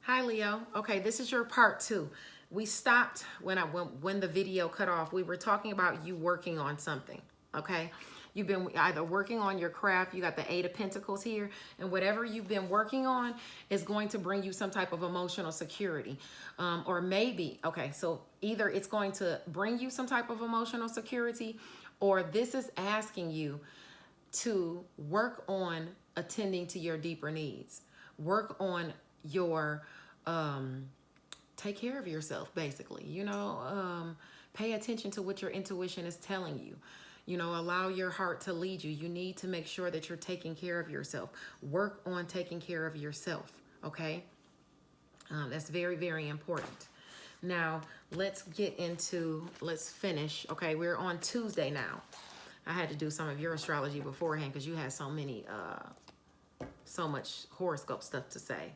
Hi, Leo. Okay, this is your part two. We stopped when the video cut off. We were talking about you working on something. Okay, you've been either working on your craft. You got the Eight of Pentacles here, and whatever you've been working on is going to bring you some type of emotional security, or maybe so either it's going to bring you some type of emotional security, or this is asking you to work on attending to your deeper needs. Work on your take care of yourself, basically. Pay attention to what your intuition is telling you. Allow your heart to lead you. You need to make sure that you're taking care of yourself. Work on taking care of yourself, okay? That's very, very important. Now, let's finish. Okay, we're on Tuesday now. I had to do some of your astrology beforehand because you had so much horoscope stuff to say.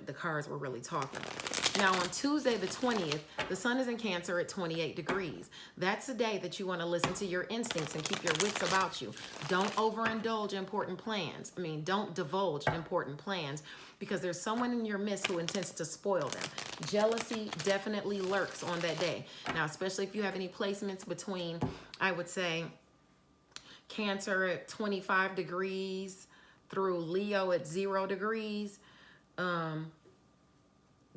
The cards were really talking. Now on Tuesday the 20th, the sun is in Cancer at 28 degrees. That's the day that you want to listen to your instincts and keep your wits about you. Don't overindulge important plans. Don't divulge important plans because there's someone in your midst who intends to spoil them. Jealousy definitely lurks on that day. Now, especially if you have any placements between, I would say, Cancer at 25 degrees through Leo at 0 degrees,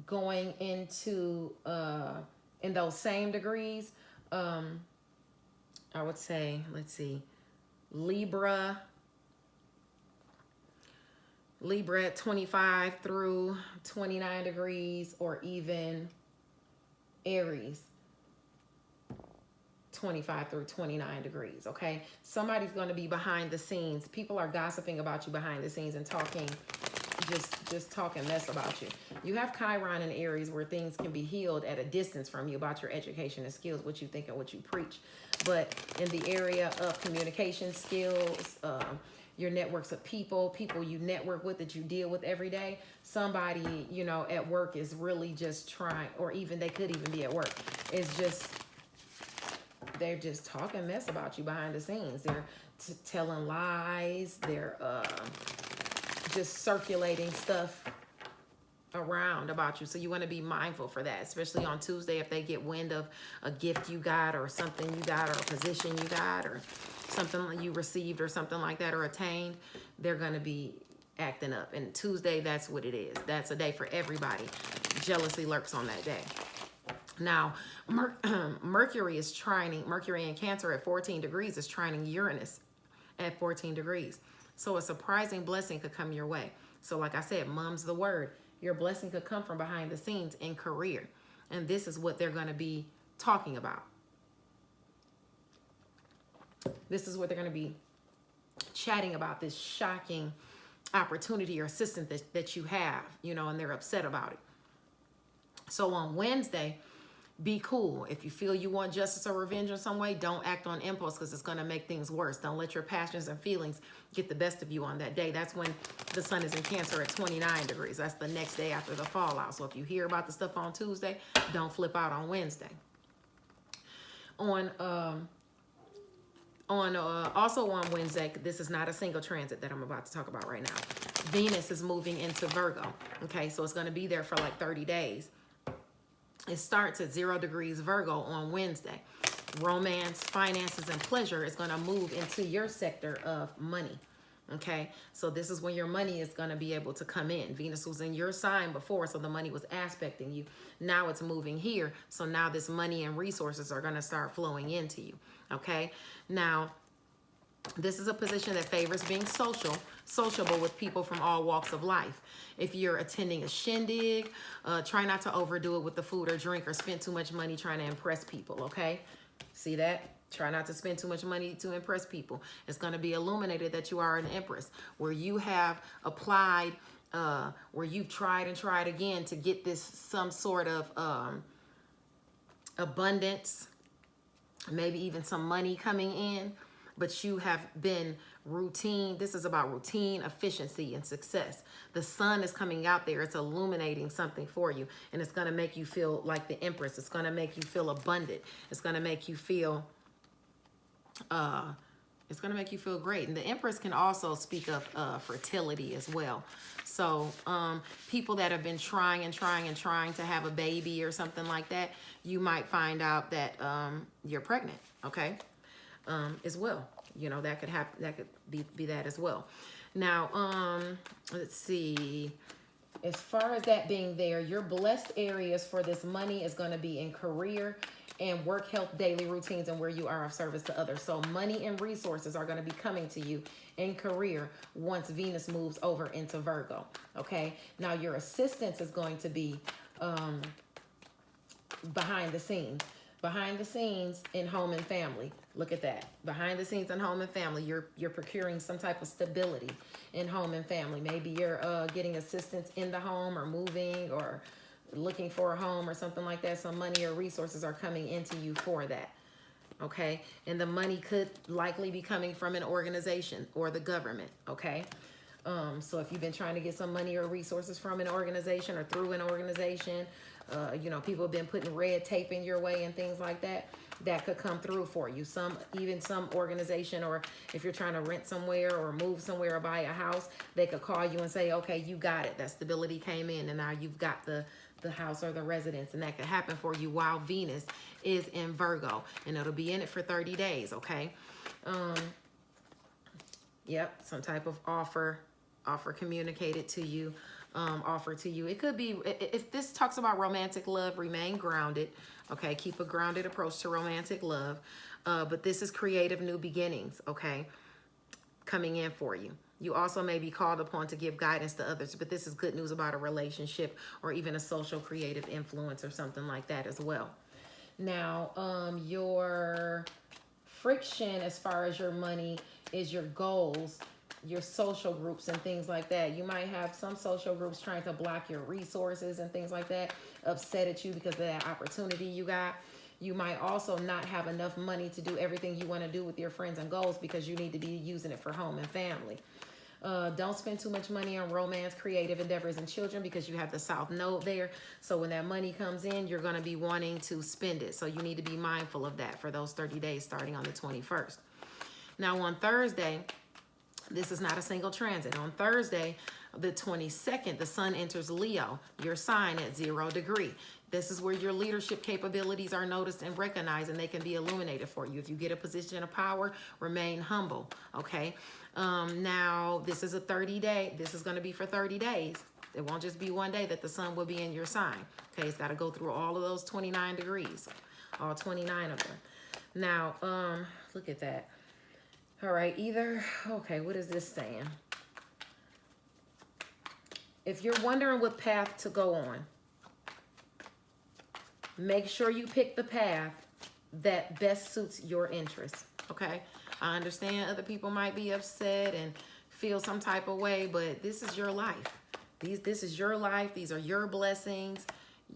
going into in those same degrees, I would say, let's see, Libra at 25 through 29 degrees, or even Aries 25 through 29 degrees. Okay, somebody's going to be behind the scenes. People are gossiping about you behind the scenes and talking just talking mess about you. You have Chiron in Aries, where things can be healed at a distance from you about your education and skills, what you think and what you preach. But in the area of communication skills, your networks of people you network with, that you deal with every day, somebody, at work is really just trying, or even they could even be at work, they're just talking mess about you behind the scenes. They're telling lies. They're just circulating stuff around about you. So you want to be mindful for that, especially on Tuesday. If they get wind of a gift you got, or something you got, or a position you got, or something you received, or something like that, or attained, they're going to be acting up. And Tuesday, that's what it is. That's a day for everybody. Jealousy lurks on that day. Now, Mercury in Cancer at 14 degrees is trining Uranus at 14 degrees. So a surprising blessing could come your way. So like I said, mum's the word. Your blessing could come from behind the scenes in career. And this is what they're going to be talking about. This is what they're going to be chatting about, this shocking opportunity or assistance that you have, and they're upset about it. So on Wednesday, be cool. If you feel you want justice or revenge in some way, don't act on impulse, because it's going to make things worse. Don't let your passions and feelings get the best of you on that day. That's when the sun is in Cancer at 29 degrees. That's the next day after the fallout. So if you hear about the stuff on Tuesday, don't flip out on Wednesday. Also on Wednesday, this is not a single transit that I'm about to talk about right now. Venus is moving into Virgo. Okay, so it's going to be there for like 30 days. It starts at 0 degrees Virgo on Wednesday. Romance, finances, and pleasure is going to move into your sector of money. Okay, so this is when your money is going to be able to come in. Venus was in your sign before, so the money was aspecting you. Now it's moving here, so now this money and resources are going to start flowing into you. Okay, now this is a position that favors being sociable with people from all walks of life. If you're attending a shindig, try not to overdo it with the food or drink, or spend too much money trying to impress people, okay? See that? Try not to spend too much money to impress people. It's going to be illuminated that you are an empress, where you have applied, where you've tried and tried again to get some sort of abundance, maybe even some money coming in, but you have been routine. This is about routine, efficiency, and success. The sun is coming out there. It's illuminating something for you, and it's going to make you feel like the empress. It's going to make you feel abundant. It's going to make you feel It's going to make you feel great. And the Empress can also speak of fertility as well. So people that have been trying to have a baby or something like that, you might find out that you're pregnant, okay, as well. You know, that could happen. That could be that as well. Now, let's see. As far as that being there, your blessed areas for this money is going to be in career and work, health, daily routines, and where you are of service to others. So money and resources are going to be coming to you in career once Venus moves over into Virgo. Okay. Now your assistance is going to be behind the scenes. Behind the scenes in home and family. Look at that. Behind the scenes in home and family, you're procuring some type of stability in home and family. Maybe you're getting assistance in the home or moving or looking for a home or something like that. Some money or resources are coming into you for that. Okay. And the money could likely be coming from an organization or the government. Okay. So if you've been trying to get some money or resources from an organization or through an organization, you know, people have been putting red tape in your way and things like that, that could come through for you. Even some organization, or if you're trying to rent somewhere or move somewhere or buy a house, they could call you and say, okay, you got it. That stability came in and now you've got the house or the residence, and that could happen for you while Venus is in Virgo, and it'll be in it for 30 days. Okay. Yep. Some type of offer communicated to you. Offer to you. It could be, if this talks about romantic love, remain grounded. Okay, keep a grounded approach to romantic love. But this is creative new beginnings, okay, coming in for you. You also may be called upon to give guidance to others, but this is good news about a relationship or even a social creative influence or something like that as well. Now, your friction as far as your money is your goals, your social groups and things like that. You might have some social groups trying to block your resources and things like that, upset at you because of that opportunity you got. You might also not have enough money to do everything you want to do with your friends and goals because you need to be using it for home and family. Don't spend too much money on romance, creative endeavors, and children because you have the South Node there. So when that money comes in, you're going to be wanting to spend it. So you need to be mindful of that for those 30 days starting on the 21st. Now on Thursday, this is not a single transit. On Thursday, the 22nd, the sun enters Leo, your sign at 0 degree. This is where your leadership capabilities are noticed and recognized, and they can be illuminated for you. If you get a position of power, remain humble, okay? Now, this is a 30-day. This is going to be for 30 days. It won't just be one day that the sun will be in your sign, okay? It's got to go through all of those 29 degrees, all 29 of them. Now, look at that. All right, okay, what is this saying? If you're wondering what path to go on, make sure you pick the path that best suits your interests, okay? I understand other people might be upset and feel some type of way, but this is your life. This is your life. These are your blessings.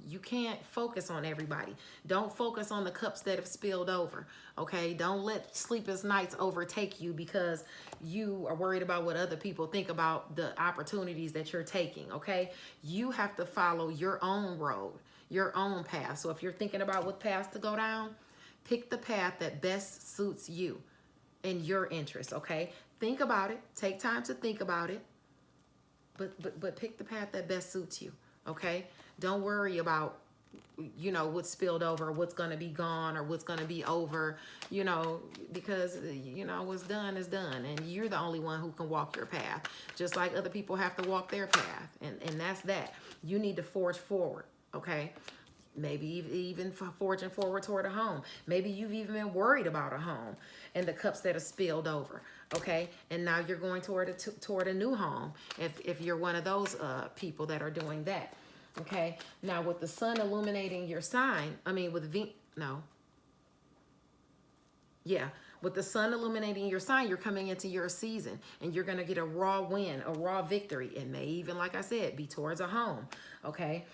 You can't focus on everybody. Don't focus on the cups that have spilled over, okay? Don't let sleepless nights overtake you because you are worried about what other people think about the opportunities that you're taking, okay? You have to follow your own road, your own path. So if you're thinking about what path to go down, pick the path that best suits you and your interests, okay? Think about it. Take time to think about it, but pick the path that best suits you, okay? Don't worry about, you know, what's spilled over, what's going to be gone, or what's going to be over, you know, because, you know, what's done is done. And you're the only one who can walk your path, just like other people have to walk their path. And that's that. You need to forge forward, okay? Maybe even forging forward toward a home. Maybe you've even been worried about a home and the cups that are spilled over, okay? And now you're going toward a new home if you're one of those people that are doing that. Okay, now with the sun illuminating your sign, with the sun illuminating your sign, you're coming into your season and you're going to get a raw win, a raw victory. It may even, like I said, be towards a home. Okay,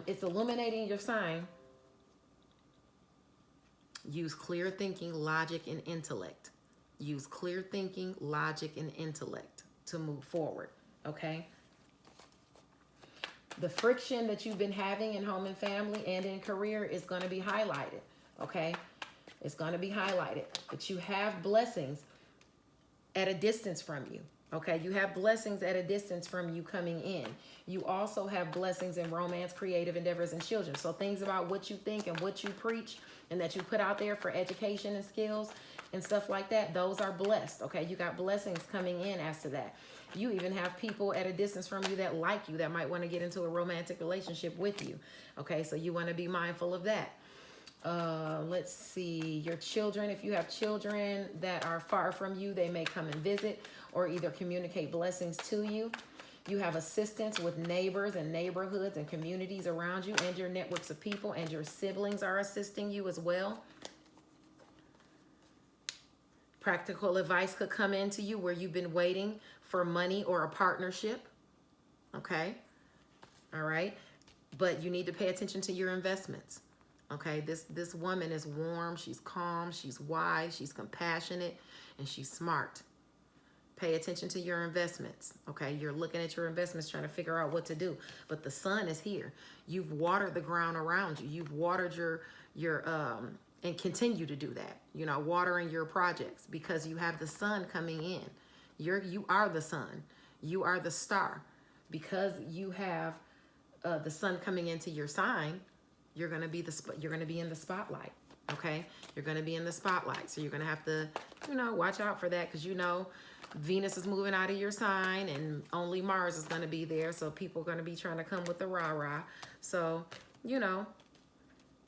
it's illuminating your sign. Use clear thinking, logic, and intellect. Use clear thinking, logic, and intellect to move forward. Okay. The friction that you've been having in home and family and in career is going to be highlighted, okay? It's going to be highlighted. But you have blessings at a distance from you. Okay, you have blessings at a distance from you coming in. You also have blessings in romance, creative endeavors, and children. So things about what you think and what you preach and that you put out there for education and skills and stuff like that, those are blessed. Okay, you got blessings coming in as to that. You even have people at a distance from you that like you, that might want to get into a romantic relationship with you. Okay, so you want to be mindful of that. Let's see, your children, if you have children that are far from you, they may come and visit or either communicate blessings to you. You have assistance with neighbors and neighborhoods and communities around you and your networks of people, and your siblings are assisting you as well. Practical advice could come into you where you've been waiting for money or a partnership. Okay. All right. But you need to pay attention to your investments. Okay. This woman is warm. She's calm. She's wise. She's compassionate, and she's smart. Pay attention to your investments. Okay. You're looking at your investments, trying to figure out what to do. But the sun is here. You've watered the ground around you. You've watered and continue to do that, you know, watering your projects, because you have the sun coming in. You are the sun. You are the star. Because you have the sun coming into your sign, you're going to be in the spotlight. Okay, you're going to be in the spotlight. So you're going to have to, you know, watch out for that, because you know Venus is moving out of your sign and only Mars is going to be there. So people are going to be trying to come with the rah-rah. So, you know,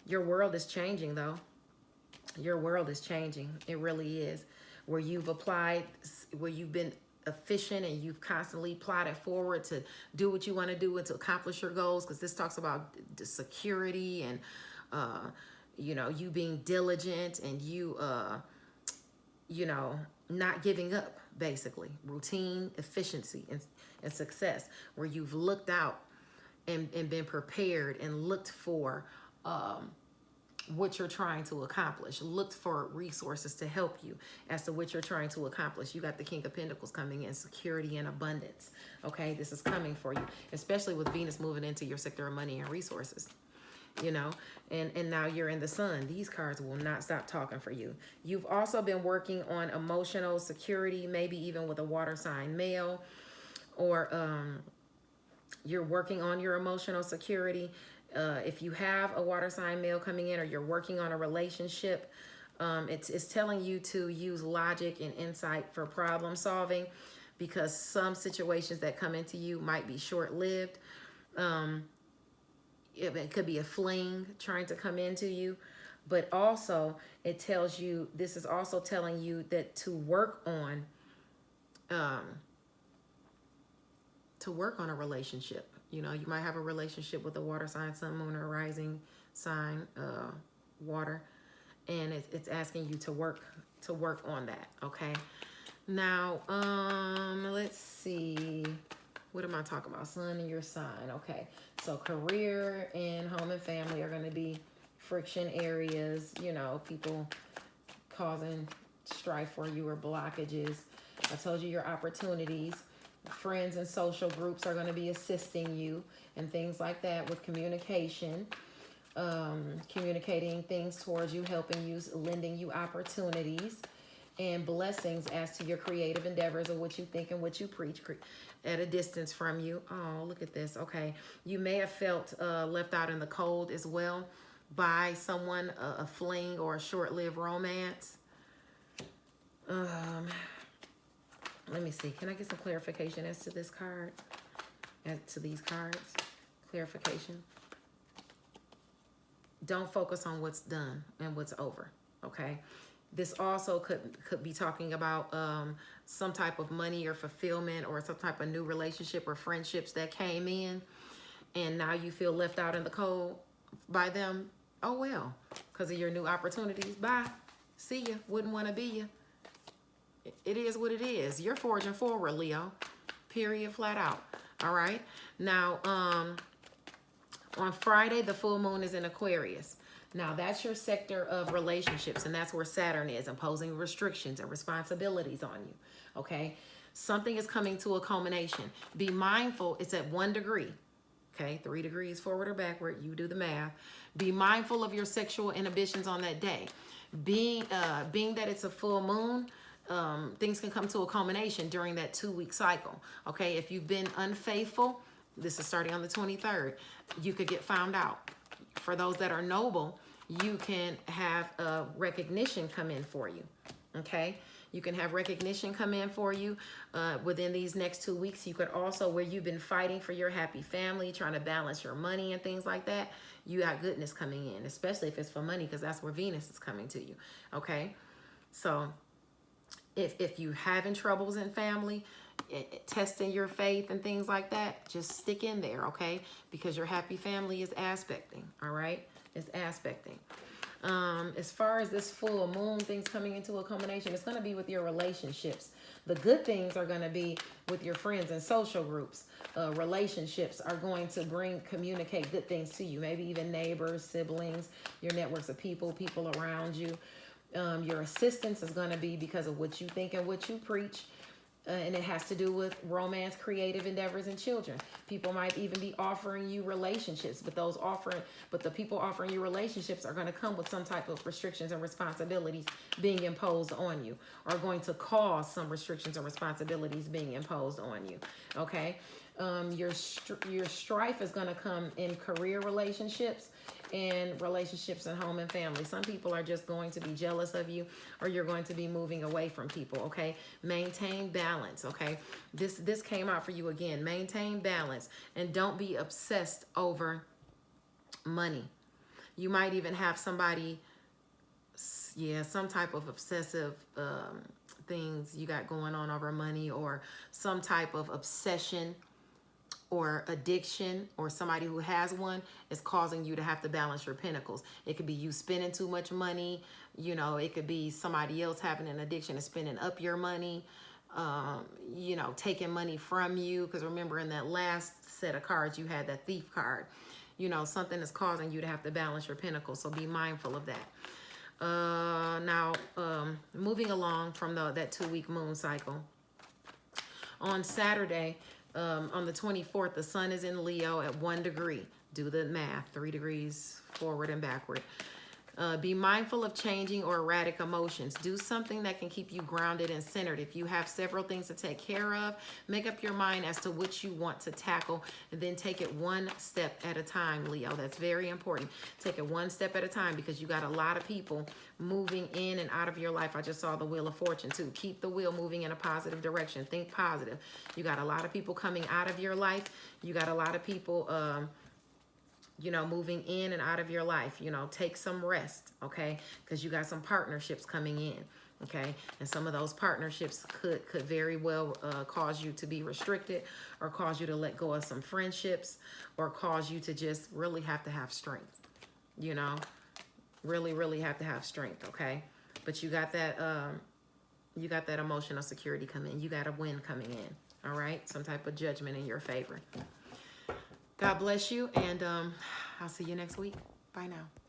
your world is changing though. Your world is changing. It really is. Where you've applied, where you've been efficient and you've constantly plotted forward to do what you want to do and to accomplish your goals, because this talks about the security and, you know, you being diligent and you, you know, not giving up, basically. Routine, efficiency, and success, where you've looked out and been prepared and looked for, what you're trying to accomplish. Looked for resources to help you as to what you're trying to accomplish. You got the King of Pentacles coming in, security and abundance. Okay, this is coming for you, especially with Venus moving into your sector of money and resources. You know, and now you're in the sun. These cards will not stop talking for you. You've also been working on emotional security, maybe even with a water sign male, or you're working on your emotional security. If you have a water sign male coming in, or you're working on a relationship, it's telling you to use logic and insight for problem solving, because some situations that come into you might be short-lived. It could be a fling trying to come into you, but also it tells you, this is also telling you that to work on a relationship. You know, you might have a relationship with a water sign, sun, moon, or rising sign, water, and it's asking you to work on that. Okay. Now, let's see. What am I talking about? Sun and your sign. Okay. So career and home and family are going to be friction areas. You know, people causing strife for you or blockages. I told you your opportunities. Friends and social groups are going to be assisting you and things like that with communication, communicating things towards you, helping you, lending you opportunities and blessings as to your creative endeavors, or what you think and what you preach at a distance from you. Oh, look at this. Okay. You may have felt left out in the cold as well by someone, a fling or a short-lived romance. Let me see. Can I get some clarification as to this card? As to these cards? Clarification. Don't focus on what's done and what's over. Okay. This also could be talking about some type of money or fulfillment, or some type of new relationship or friendships that came in, and now you feel left out in the cold by them. Oh well, because of your new opportunities. Bye. See ya. Wouldn't want to be ya. It is what it is. You're forging forward, Leo. Period, flat out. All right. Now, on Friday, the full moon is in Aquarius. Now, that's your sector of relationships, and that's where Saturn is, imposing restrictions and responsibilities on you. Okay. Something is coming to a culmination. Be mindful. It's at 1 degree. Okay. 3 degrees forward or backward. You do the math. Be mindful of your sexual inhibitions on that day. Being that it's a full moon, things can come to a culmination during that 2-week cycle. Okay, if you've been unfaithful, this is starting on the 23rd, you could get found out. For those that are noble, you can have a recognition come in for you. Okay, you can have recognition come in for you within these next 2 weeks. You could also, where you've been fighting for your happy family, trying to balance your money and things like that, you got goodness coming in, especially if it's for money, because that's where Venus is coming to you. Okay, so if you having troubles in family, testing your faith and things like that, just stick in there, okay? Because your happy family is aspecting, all right? It's aspecting. As far as this full moon, things coming into a culmination, it's going to be with your relationships. The good things are going to be with your friends and social groups. Relationships are going to communicate good things to you. Maybe even neighbors, siblings, your networks of people around you. Your assistance is going to be because of what you think and what you preach. And it has to do with romance, creative endeavors, and children. People might even be offering you relationships, but the people offering you relationships are going to come with some type of restrictions and responsibilities being imposed on you, or going to cause some restrictions and responsibilities being imposed on you. Okay, your strife is going to come in career relationships and relationships in home and family. Some people are just going to be jealous of you, or you're going to be moving away from people. Okay, maintain balance. Okay, this came out for you again. Maintain balance and don't be obsessed over money. You might even have somebody, some type of obsessive things you got going on over money, or some type of obsession or addiction, or somebody who has one is causing you to have to balance your pentacles. It could be you spending too much money. You know, it could be somebody else having an addiction and spending up your money, taking money from you. Because remember, in that last set of cards, you had that thief card. Something is causing you to have to balance your pentacles. So be mindful of that. Now, moving along from that 2-week moon cycle. On Saturday, on the 24th, the sun is in Leo at 1 degree. Do the math, 3 degrees forward and backward. Be mindful of changing or erratic emotions. Do something that can keep you grounded and centered. If you have several things to take care of, make up your mind as to which you want to tackle, and then take it one step at a time, Leo. That's very important. Take it one step at a time, because you got a lot of people moving in and out of your life. I just saw the Wheel of Fortune too. Keep the wheel moving in a positive direction. Think positive. You got a lot of people coming out of your life. You got a lot of people moving in and out of your life. Take some rest, okay? Because you got some partnerships coming in, okay? And some of those partnerships could very well cause you to be restricted, or cause you to let go of some friendships, or cause you to just really have to have strength, really, really have to have strength, okay? But you got that emotional security coming in. You got a win coming in, all right? Some type of judgment in your favor. God bless you, and I'll see you next week. Bye now.